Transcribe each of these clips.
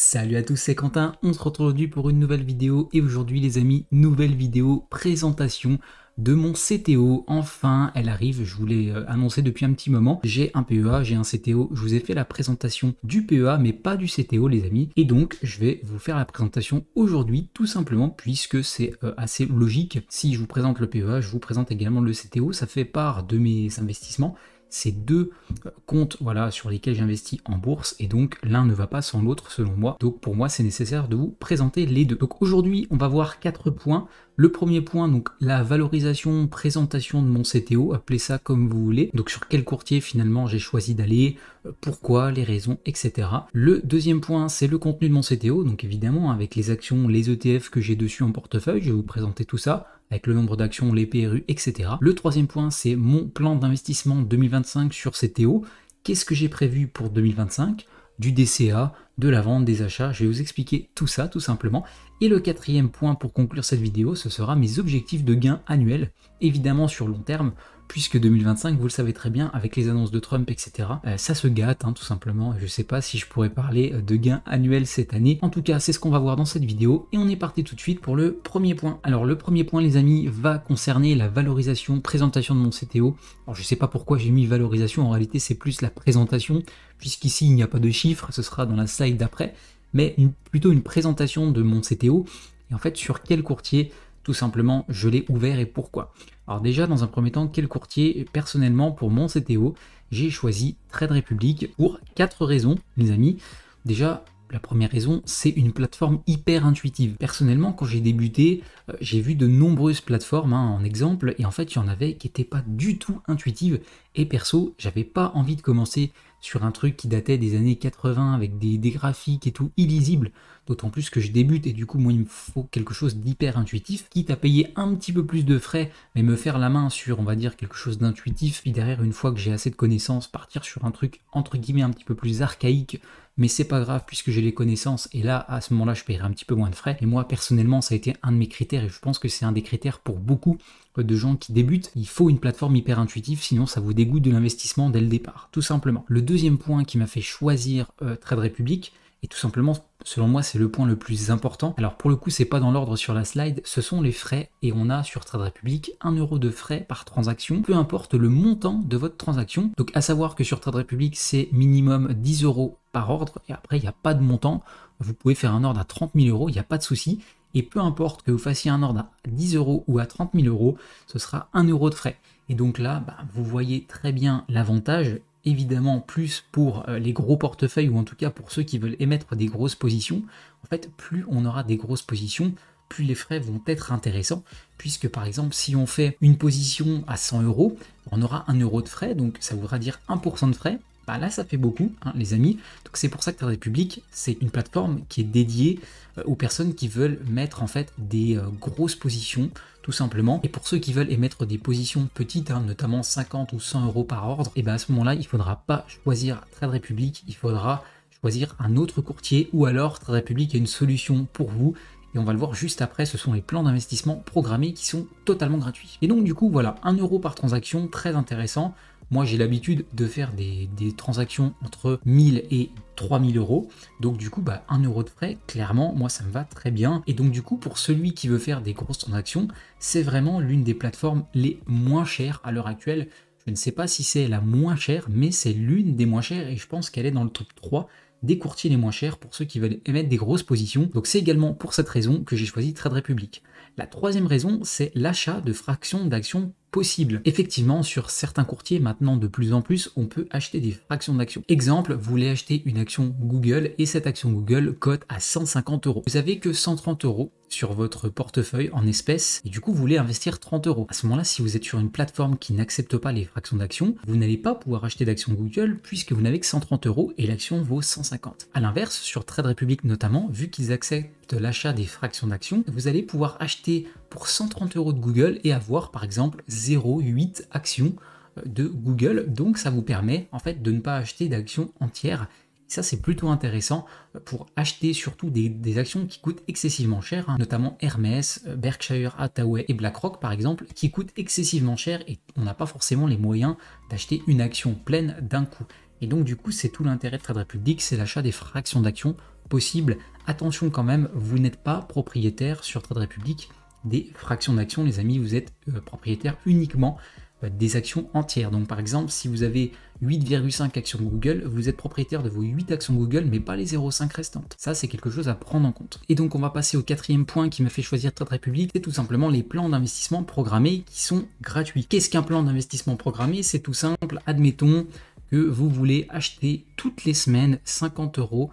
Salut à tous, c'est Quentin, on se retrouve aujourd'hui pour une nouvelle vidéo et aujourd'hui les amis, nouvelle vidéo présentation de mon CTO. Enfin, elle arrive, je vous l'ai annoncé depuis un petit moment. J'ai un PEA, j'ai un CTO, je vous ai fait la présentation du PEA mais pas du CTO les amis. Et donc je vais vous faire la présentation aujourd'hui tout simplement puisque c'est assez logique. Si je vous présente le PEA, je vous présente également le CTO, ça fait part de mes investissements. C'est deux comptes voilà, sur lesquels j'investis en bourse et donc l'un ne va pas sans l'autre selon moi. Donc pour moi c'est nécessaire de vous présenter les deux. Donc aujourd'hui on va voir 4 points. Le premier point, donc la valorisation, présentation de mon CTO, appelez ça comme vous voulez. Donc sur quel courtier finalement j'ai choisi d'aller, pourquoi, les raisons, etc. Le deuxième point, c'est le contenu de mon CTO, donc évidemment avec les actions, les ETF que j'ai dessus en portefeuille, je vais vous présenter tout ça, avec le nombre d'actions, les PRU, etc. Le troisième point, c'est mon plan d'investissement 2025 sur CTO. Qu'est-ce que j'ai prévu pour 2025 ? Du DCA, de la vente, des achats, je vais vous expliquer tout ça tout simplement. Et le quatrième point pour conclure cette vidéo, ce sera mes objectifs de gains annuels, évidemment sur long terme, puisque 2025, vous le savez très bien, avec les annonces de Trump, etc., ça se gâte, tout simplement. Je ne sais pas si je pourrais parler de gains annuels cette année. En tout cas, c'est ce qu'on va voir dans cette vidéo, et on est parti tout de suite pour le premier point. Alors, le premier point, les amis, va concerner la valorisation, présentation de mon CTO. Alors, je ne sais pas pourquoi j'ai mis valorisation, en réalité, c'est plus la présentation, puisqu'ici, il n'y a pas de chiffres, ce sera dans la slide d'après, mais plutôt une présentation de mon CTO, et en fait, sur quel courtier tout simplement je l'ai ouvert et pourquoi. Alors déjà dans un premier temps, quel courtier? Personnellement pour mon CTO, j'ai choisi Trade Republic pour 4 raisons les amis. Déjà la première raison, c'est une plateforme hyper intuitive. Personnellement, quand j'ai débuté, j'ai vu de nombreuses plateformes en exemple, et en fait, il y en avait qui n'étaient pas du tout intuitives. Et perso, j'avais pas envie de commencer sur un truc qui datait des années 80 avec des graphiques et tout illisibles. D'autant plus que je débute et du coup, moi, il me faut quelque chose d'hyper intuitif, quitte à payer un petit peu plus de frais, mais me faire la main sur, on va dire, quelque chose d'intuitif. Puis derrière, une fois que j'ai assez de connaissances, partir sur un truc entre guillemets un petit peu plus archaïque. Mais c'est pas grave puisque j'ai les connaissances et là à ce moment-là je paierai un petit peu moins de frais. Et moi personnellement ça a été un de mes critères et je pense que c'est un des critères pour beaucoup de gens qui débutent. Il faut une plateforme hyper intuitive sinon ça vous dégoûte de l'investissement dès le départ, tout simplement. Le deuxième point qui m'a fait choisir Trade Republic, et tout simplement, selon moi, c'est le point le plus important. Alors pour le coup, c'est pas dans l'ordre sur la slide, ce sont les frais. Et on a sur Trade Republic 1 euro de frais par transaction, peu importe le montant de votre transaction. Donc à savoir que sur Trade Republic, c'est minimum 10 euros par ordre. Et après, il n'y a pas de montant. Vous pouvez faire un ordre à 30 000 euros, il n'y a pas de souci. Et peu importe que vous fassiez un ordre à 10 euros ou à 30 000 euros, ce sera 1 euro de frais. Et donc là, vous voyez très bien l'avantage. Évidemment plus pour les gros portefeuilles ou en tout cas pour ceux qui veulent émettre des grosses positions. En fait, plus on aura des grosses positions, plus les frais vont être intéressants, puisque par exemple si on fait une position à 100 euros, on aura 1 euro de frais, donc ça voudra dire 1% de frais. Là ça fait beaucoup les amis, donc c'est pour ça que Trade Republic c'est une plateforme qui est dédiée aux personnes qui veulent mettre en fait des grosses positions tout simplement, et pour ceux qui veulent émettre des positions petites, notamment 50 ou 100 euros par ordre, et à ce moment là il faudra pas choisir Trade Republic, il faudra choisir un autre courtier, ou alors Trade Republic a une solution pour vous. Et on va le voir juste après, ce sont les plans d'investissement programmés qui sont totalement gratuits. Et donc du coup voilà, 1 euro par transaction, très intéressant. Moi j'ai l'habitude de faire des transactions entre 1000 et 3000 euros. Donc du coup 1 euro de frais, clairement moi ça me va très bien. Et donc du coup pour celui qui veut faire des grosses transactions, c'est vraiment l'une des plateformes les moins chères à l'heure actuelle. Je ne sais pas si c'est la moins chère, mais c'est l'une des moins chères et je pense qu'elle est dans le top 3 des courtiers les moins chers pour ceux qui veulent émettre des grosses positions. Donc c'est également pour cette raison que j'ai choisi Trade Republic. La troisième raison, c'est l'achat de fractions d'actions possibles. Effectivement, sur certains courtiers, maintenant de plus en plus, on peut acheter des fractions d'actions. Exemple, vous voulez acheter une action Google et cette action Google cote à 150 euros. Vous avez que 130 euros sur votre portefeuille en espèces et du coup vous voulez investir 30 euros. À ce moment-là, si vous êtes sur une plateforme qui n'accepte pas les fractions d'actions, vous n'allez pas pouvoir acheter d'actions Google puisque vous n'avez que 130 euros et l'action vaut 150. A l'inverse, sur Trade Republic notamment, vu qu'ils acceptent l'achat des fractions d'actions, vous allez pouvoir acheter pour 130 euros de Google et avoir par exemple 0,8 actions de Google. Donc ça vous permet en fait de ne pas acheter d'actions entières. Ça c'est plutôt intéressant pour acheter surtout des actions qui coûtent excessivement cher, notamment Hermès, Berkshire Hathaway et BlackRock par exemple, qui coûtent excessivement cher et on n'a pas forcément les moyens d'acheter une action pleine d'un coup. Et donc du coup c'est tout l'intérêt de Trade Republic, c'est l'achat des fractions d'actions possible. Attention quand même, vous n'êtes pas propriétaire sur Trade Republic des fractions d'actions, les amis, vous êtes propriétaire uniquement des actions entières. Donc par exemple, si vous avez 8,5 actions Google, vous êtes propriétaire de vos 8 actions Google, mais pas les 0,5 restantes. Ça, c'est quelque chose à prendre en compte. Et donc on va passer au quatrième point qui m'a fait choisir Trade Republic, c'est tout simplement les plans d'investissement programmés qui sont gratuits. Qu'est-ce qu'un plan d'investissement programmé? C'est tout simple, admettons que vous voulez acheter toutes les semaines 50 euros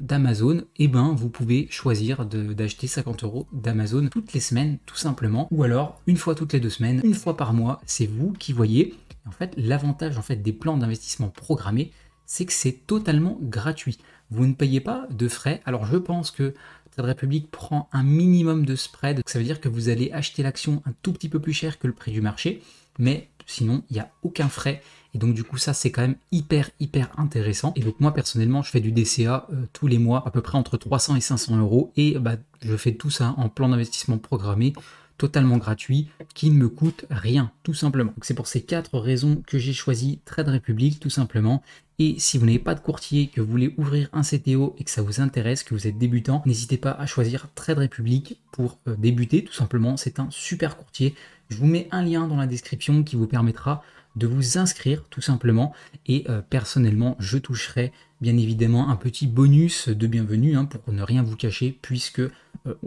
d'Amazon, et ben vous pouvez choisir d'acheter 50 euros d'Amazon toutes les semaines tout simplement, ou alors une fois toutes les 2 semaines, une fois par mois, c'est vous qui voyez. En fait, l'avantage des plans d'investissement programmés, c'est que c'est totalement gratuit. Vous ne payez pas de frais. Alors je pense que Trade Republic prend un minimum de spread, ça veut dire que vous allez acheter l'action un tout petit peu plus cher que le prix du marché, mais sinon il n'y a aucun frais. Et donc du coup ça c'est quand même hyper intéressant. Et donc moi personnellement je fais du DCA tous les mois, à peu près entre 300 et 500 euros, et je fais tout ça en plan d'investissement programmé, totalement gratuit, qui ne me coûte rien, tout simplement. Donc c'est pour ces 4 raisons que j'ai choisi Trade Republic, tout simplement. Et si vous n'avez pas de courtier, que vous voulez ouvrir un CTO et que ça vous intéresse, que vous êtes débutant, n'hésitez pas à choisir Trade Republic pour débuter, tout simplement. C'est un super courtier. Je vous mets un lien dans la description qui vous permettra de vous inscrire tout simplement, et personnellement je toucherai bien évidemment un petit bonus de bienvenue pour ne rien vous cacher, puisque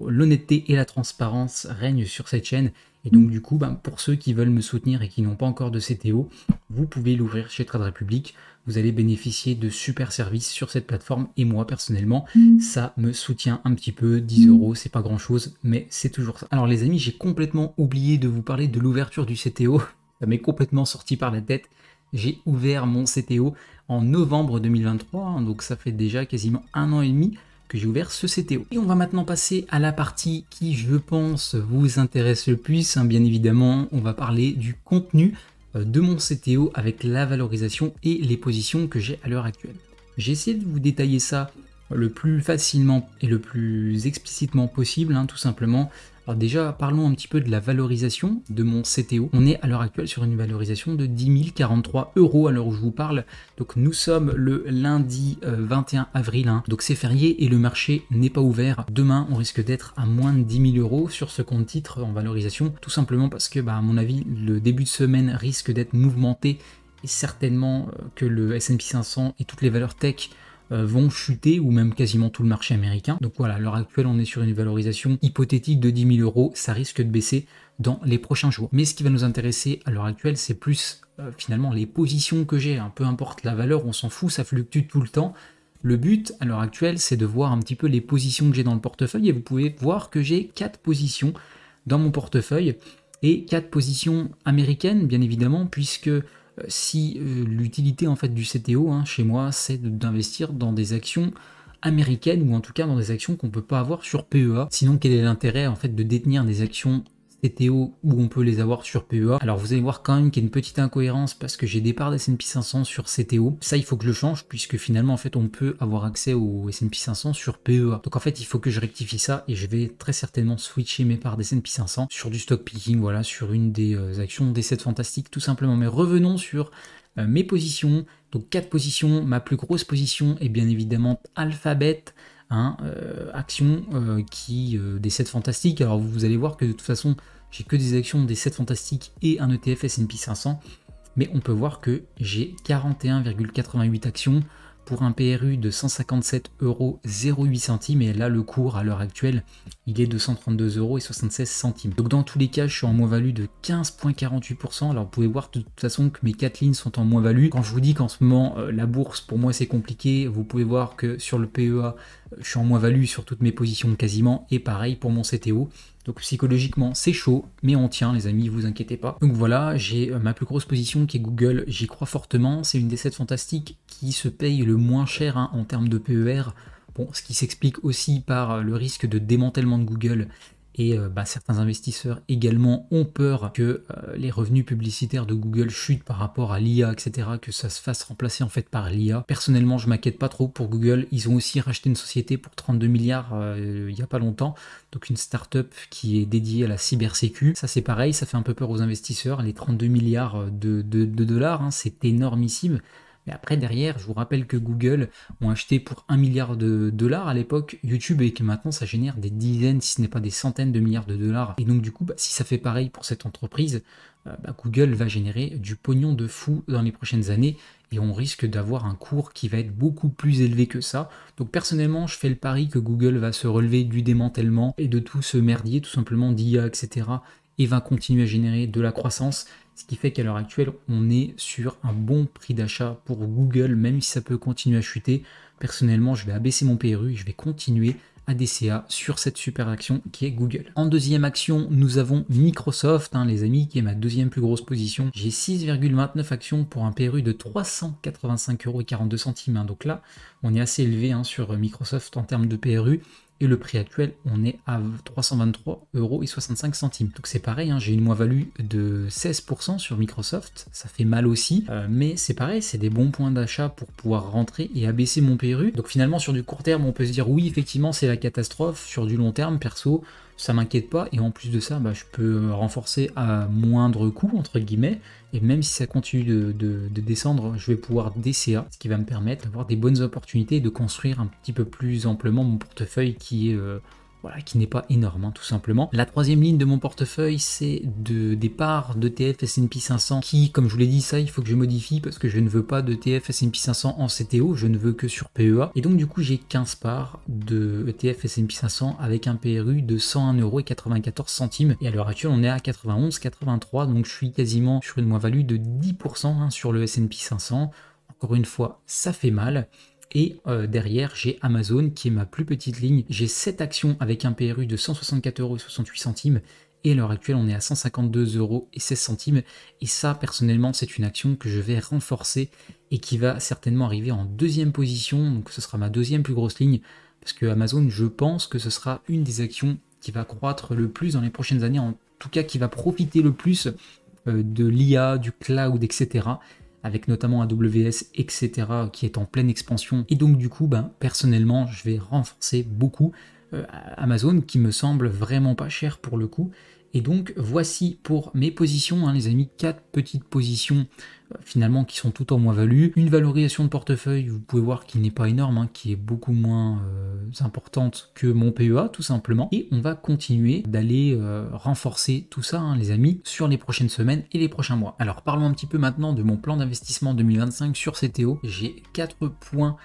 l'honnêteté et la transparence règnent sur cette chaîne. Et donc du coup pour ceux qui veulent me soutenir et qui n'ont pas encore de CTO, vous pouvez l'ouvrir chez Trade Republic. Vous allez bénéficier de super services sur cette plateforme, et moi personnellement ça me soutient un petit peu. 10 euros, c'est pas grand chose, mais c'est toujours ça. Alors les amis, j'ai complètement oublié de vous parler de l'ouverture du CTO. Ça m'est complètement sorti par la tête. J'ai ouvert mon CTO en novembre 2023, donc ça fait déjà quasiment 1 an et demi que j'ai ouvert ce CTO. Et on va maintenant passer à la partie qui, je pense, vous intéresse le plus. Bien évidemment, on va parler du contenu de mon CTO avec la valorisation et les positions que j'ai à l'heure actuelle. J'ai essayé de vous détailler ça le plus facilement et le plus explicitement possible, tout simplement. Alors déjà, parlons un petit peu de la valorisation de mon CTO. On est à l'heure actuelle sur une valorisation de 10 043 euros à l'heure où je vous parle. Donc nous sommes le lundi 21 avril, donc c'est férié et le marché n'est pas ouvert. Demain, on risque d'être à moins de 10 000 euros sur ce compte titre en valorisation, tout simplement parce que, à mon avis, le début de semaine risque d'être mouvementé, et certainement que le S&P 500 et toutes les valeurs tech vont chuter, ou même quasiment tout le marché américain. Donc voilà, à l'heure actuelle, on est sur une valorisation hypothétique de 10 000 euros. Ça risque de baisser dans les prochains jours. Mais ce qui va nous intéresser à l'heure actuelle, c'est plus finalement les positions que j'ai. Peu importe la valeur, on s'en fout, ça fluctue tout le temps. Le but à l'heure actuelle, c'est de voir un petit peu les positions que j'ai dans le portefeuille, et vous pouvez voir que j'ai 4 positions dans mon portefeuille, et 4 positions américaines, bien évidemment, puisque si l'utilité du CTO chez moi, c'est d'investir dans des actions américaines, ou en tout cas dans des actions qu'on ne peut pas avoir sur PEA. Sinon, quel est l'intérêt de détenir des actions CTO où on peut les avoir sur PEA? Alors vous allez voir quand même qu'il y a une petite incohérence, parce que j'ai des parts d'S&P 500 sur CTO. Ça, il faut que je le change, puisque finalement on peut avoir accès au S&P 500 sur PEA. Donc il faut que je rectifie ça, et je vais très certainement switcher mes parts d'S&P 500 sur du stock picking, voilà, sur une des actions des 7 fantastiques tout simplement. Mais revenons sur mes positions. Donc 4 positions. Ma plus grosse position est bien évidemment Alphabet, action des 7 fantastiques. Alors vous allez voir que de toute façon j'ai que des actions des 7 fantastiques et un ETF S&P 500, mais on peut voir que j'ai 41,88 actions pour un PRU de 157,08 euros, et là le cours à l'heure actuelle il est de 132,76 euros. Donc dans tous les cas, je suis en moins-value de 15,48%. Alors vous pouvez voir de toute façon que mes 4 lignes sont en moins-value. Quand je vous dis qu'en ce moment la bourse pour moi c'est compliqué, vous pouvez voir que sur le PEA je suis en moins-value sur toutes mes positions quasiment, et pareil pour mon CTO. Donc psychologiquement c'est chaud, mais on tient les amis, vous inquiétez pas. Donc voilà, j'ai ma plus grosse position qui est Google, j'y crois fortement, c'est une des 7 fantastiques qui se paye le moins cher en termes de PER. Bon, ce qui s'explique aussi par le risque de démantèlement de Google, et certains investisseurs également ont peur que les revenus publicitaires de Google chutent par rapport à l'IA, etc., que ça se fasse remplacer par l'IA. Personnellement, je m'inquiète pas trop pour Google. Ils ont aussi racheté une société pour 32 milliards il y a pas longtemps, donc une start-up qui est dédiée à la cybersécu. Ça c'est pareil, ça fait un peu peur aux investisseurs. Les 32 milliards de dollars, c'est énormissime. Mais après derrière, je vous rappelle que Google ont acheté pour 1 milliard de dollars à l'époque YouTube et que maintenant ça génère des dizaines, si ce n'est pas des centaines de milliards de dollars. Et donc du coup, si ça fait pareil pour cette entreprise, Google va générer du pognon de fou dans les prochaines années et on risque d'avoir un cours qui va être beaucoup plus élevé que ça. Donc personnellement, je fais le pari que Google va se relever du démantèlement et de tout ce merdier, tout simplement d'IA, etc. et va continuer à générer de la croissance. Ce qui fait qu'à l'heure actuelle, on est sur un bon prix d'achat pour Google, même si ça peut continuer à chuter. Personnellement, je vais abaisser mon PRU et je vais continuer à DCA sur cette super action qui est Google. En deuxième action, nous avons Microsoft, les amis, qui est ma deuxième plus grosse position. J'ai 6,29 actions pour un PRU de 385,42 €. Donc là, on est assez élevé sur Microsoft en termes de PRU. Et le prix actuel, on est à 323,65 €. Donc c'est pareil, j'ai une moins-value de 16% sur Microsoft, ça fait mal aussi, mais c'est pareil, c'est des bons points d'achat pour pouvoir rentrer et abaisser mon PRU. Donc finalement sur du court terme, on peut se dire oui, effectivement c'est la catastrophe. Sur du long terme, perso, ça m'inquiète pas, et en plus de ça, je peux renforcer à moindre coût, entre guillemets, et même si ça continue de descendre, je vais pouvoir DCA, ce qui va me permettre d'avoir des bonnes opportunités et de construire un petit peu plus amplement mon portefeuille qui est qui n'est pas énorme, tout simplement. La troisième ligne de mon portefeuille, c'est des parts d'ETF S&P 500 qui, comme je vous l'ai dit, ça, il faut que je modifie parce que je ne veux pas d'ETF S&P 500 en CTO, je ne veux que sur PEA. Et donc, du coup, j'ai 15 parts de ETF S&P 500 avec un PRU de 101,94 €. Et à l'heure actuelle, on est à 91,83, donc je suis quasiment sur une moins-value de 10% sur le S&P 500. Encore une fois, ça fait mal. Et derrière, j'ai Amazon qui est ma plus petite ligne. J'ai 7 actions avec un PRU de 164,68 €. Et à l'heure actuelle, on est à 152,16 €. Et ça, personnellement, c'est une action que je vais renforcer et qui va certainement arriver en deuxième position. Donc ce sera ma deuxième plus grosse ligne. Parce que Amazon, je pense que ce sera une des actions qui va croître le plus dans les prochaines années. En tout cas, qui va profiter le plus de l'IA, du cloud, etc., avec notamment AWS, etc., qui est en pleine expansion. Et donc du coup, personnellement, je vais renforcer beaucoup Amazon, qui me semble vraiment pas cher pour le coup. Et donc voici pour mes positions, les amis, 4 petites positions finalement qui sont toutes en moins-value. Une valorisation de portefeuille, vous pouvez voir qui n'est pas énorme, qui est beaucoup moins importante que mon PEA tout simplement. Et on va continuer d'aller renforcer tout ça, les amis, sur les prochaines semaines et les prochains mois. Alors parlons un petit peu maintenant de mon plan d'investissement 2025 sur CTO. J'ai 4 points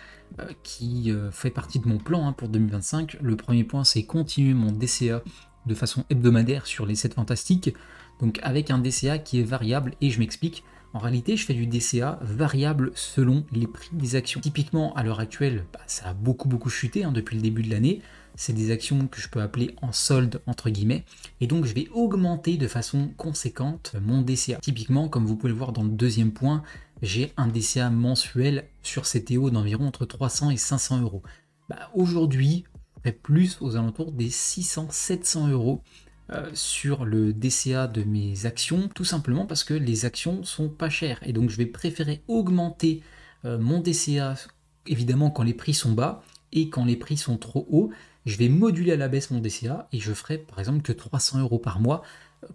qui fait partie de mon plan pour 2025. Le premier point, c'est continuer mon DCA de façon hebdomadaire sur les 7 fantastiques, donc avec un DCA qui est variable, et je m'explique. En réalité, je fais du DCA variable selon les prix des actions. Typiquement, à l'heure actuelle, ça a beaucoup chuté depuis le début de l'année. C'est des actions que je peux appeler en solde, entre guillemets, et donc je vais augmenter de façon conséquente mon DCA. Typiquement, comme vous pouvez le voir dans le deuxième point, j'ai un DCA mensuel sur CTO d'environ entre 300 et 500 €. Aujourd'hui, plus aux alentours des 600-700 € sur le DCA de mes actions, tout simplement parce que les actions sont pas chères, et donc je vais préférer augmenter mon DCA évidemment quand les prix sont bas, et quand les prix sont trop hauts, je vais moduler à la baisse mon DCA et je ferai par exemple que 300 € par mois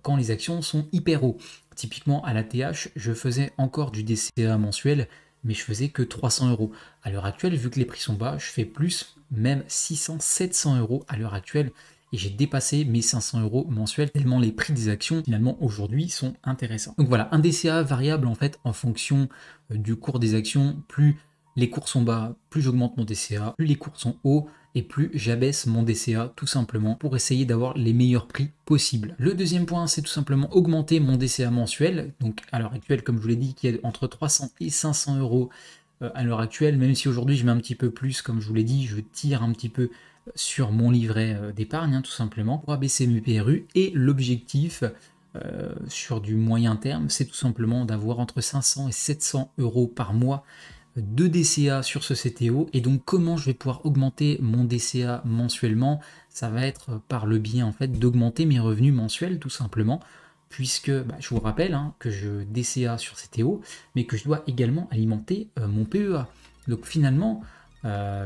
quand les actions sont hyper hauts. Typiquement à la TH, je faisais encore du DCA mensuel, mais je faisais que 300 €. À l'heure actuelle, vu que les prix sont bas, je fais plus, même 600-700 € à l'heure actuelle, et j'ai dépassé mes 500 € mensuels tellement les prix des actions finalement aujourd'hui sont intéressants. Donc voilà, un DCA variable en fait en fonction du cours des actions. Plus les cours sont bas, plus j'augmente mon DCA, plus les cours sont hauts, et plus j'abaisse mon DCA tout simplement pour essayer d'avoir les meilleurs prix possibles. Le deuxième point, c'est tout simplement augmenter mon DCA mensuel. Donc à l'heure actuelle, comme je vous l'ai dit, qui est entre 300 et 500 € à l'heure actuelle, même si aujourd'hui je mets un petit peu plus, comme je vous l'ai dit, je tire un petit peu sur mon livret d'épargne, tout simplement, pour abaisser mes PRU. Et l'objectif sur du moyen terme, c'est tout simplement d'avoir entre 500 et 700 € par mois de DCA sur ce CTO. Et donc comment je vais pouvoir augmenter mon DCA mensuellement? Ça va être par le biais en fait d'augmenter mes revenus mensuels tout simplement, puisque je vous rappelle que je DCA sur CTO, mais que je dois également alimenter mon PEA. Donc finalement,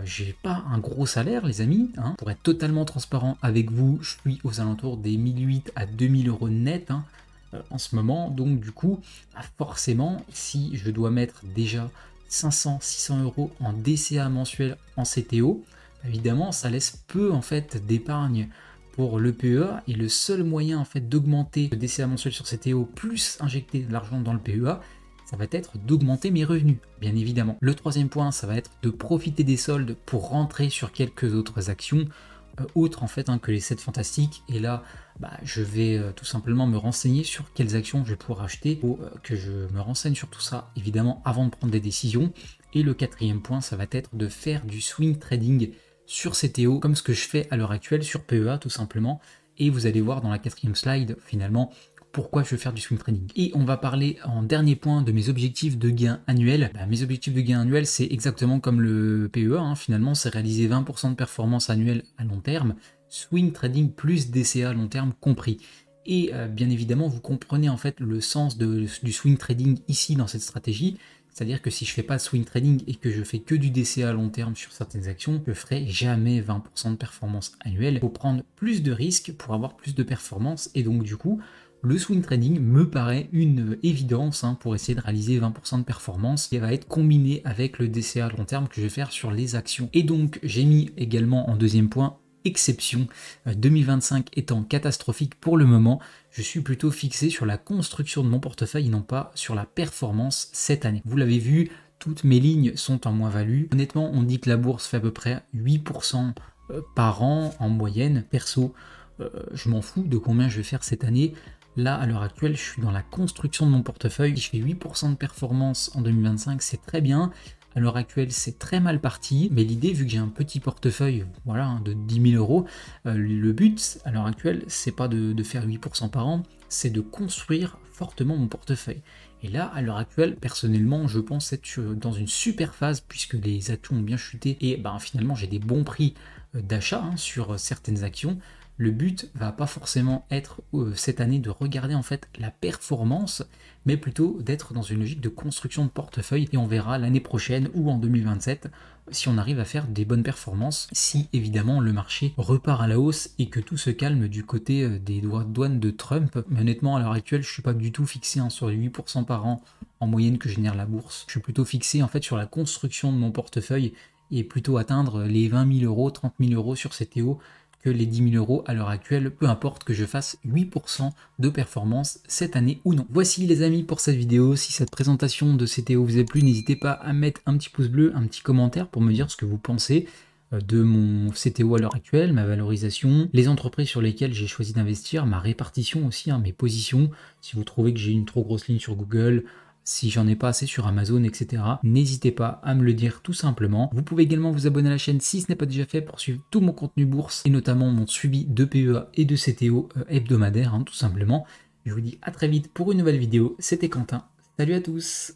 j'ai pas un gros salaire les amis, pour être totalement transparent avec vous, je suis aux alentours des 1800 à 2000 € net en ce moment. Donc du coup, forcément, si je dois mettre déjà 500-600 € en DCA mensuel en CTO, évidemment ça laisse peu en fait d'épargne pour le PEA, et le seul moyen en fait d'augmenter le DCA mensuel sur CTO plus injecter de l'argent dans le PEA, ça va être d'augmenter mes revenus, bien évidemment. Le troisième point, ça va être de profiter des soldes pour rentrer sur quelques autres actions, autres en fait que les 7 fantastiques. Et là, je vais tout simplement me renseigner sur quelles actions je vais pouvoir acheter. Faut que je me renseigne sur tout ça, évidemment, avant de prendre des décisions. Et le quatrième point, ça va être de faire du swing trading sur CTO, comme ce que je fais à l'heure actuelle sur PEA, tout simplement. Et vous allez voir dans la quatrième slide, finalement, pourquoi je veux faire du swing trading. Et on va parler en dernier point de mes objectifs de gain annuels. Mes objectifs de gain annuels, c'est exactement comme le PEA, finalement, c'est réaliser 20% de performance annuelle à long terme, swing trading plus DCA à long terme compris. Et bien évidemment, vous comprenez en fait le sens du swing trading ici dans cette stratégie. C'est-à-dire que si je fais pas de swing trading et que je fais que du DCA à long terme sur certaines actions, je ferai jamais 20% de performance annuelle. Il faut prendre plus de risques pour avoir plus de performance, et donc du coup, le swing trading me paraît une évidence pour essayer de réaliser 20% de performance qui va être combiné avec le DCA à long terme que je vais faire sur les actions. Et donc j'ai mis également en deuxième point exception, 2025 étant catastrophique pour le moment, je suis plutôt fixé sur la construction de mon portefeuille et non pas sur la performance cette année. Vous l'avez vu, toutes mes lignes sont en moins-value. Honnêtement, on dit que la bourse fait à peu près 8% par an en moyenne. Perso, je m'en fous de combien je vais faire cette année. Là, à l'heure actuelle, je suis dans la construction de mon portefeuille. Je fais 8% de performance en 2025, c'est très bien. À l'heure actuelle, c'est très mal parti, mais l'idée, vu que j'ai un petit portefeuille de 10 000 €, le but, à l'heure actuelle, c'est pas de faire 8% par an, c'est de construire fortement mon portefeuille. Et là, à l'heure actuelle, personnellement, je pense être dans une super phase, puisque les actions ont bien chuté, et finalement, j'ai des bons prix d'achat sur certaines actions. Le but va pas forcément être cette année de regarder en fait la performance, mais plutôt d'être dans une logique de construction de portefeuille, et on verra l'année prochaine ou en 2027 si on arrive à faire des bonnes performances, si évidemment le marché repart à la hausse et que tout se calme du côté des douanes de Trump. Mais honnêtement, à l'heure actuelle, je suis pas du tout fixé sur les 8% par an en moyenne que génère la bourse. Je suis plutôt fixé en fait sur la construction de mon portefeuille et plutôt atteindre les 20 000 €, 30 000 € sur CTO que les 10 000 € à l'heure actuelle, peu importe que je fasse 8% de performance cette année ou non. Voici les amis pour cette vidéo. Si cette présentation de CTO vous a plu, n'hésitez pas à mettre un petit pouce bleu, un petit commentaire pour me dire ce que vous pensez de mon CTO à l'heure actuelle, ma valorisation, les entreprises sur lesquelles j'ai choisi d'investir, ma répartition aussi, mes positions, si vous trouvez que j'ai une trop grosse ligne sur Google, si j'en ai pas assez sur Amazon, etc. N'hésitez pas à me le dire tout simplement. Vous pouvez également vous abonner à la chaîne si ce n'est pas déjà fait pour suivre tout mon contenu bourse et notamment mon suivi de PEA et de CTO hebdomadaire, tout simplement. Je vous dis à très vite pour une nouvelle vidéo. C'était Quentin. Salut à tous!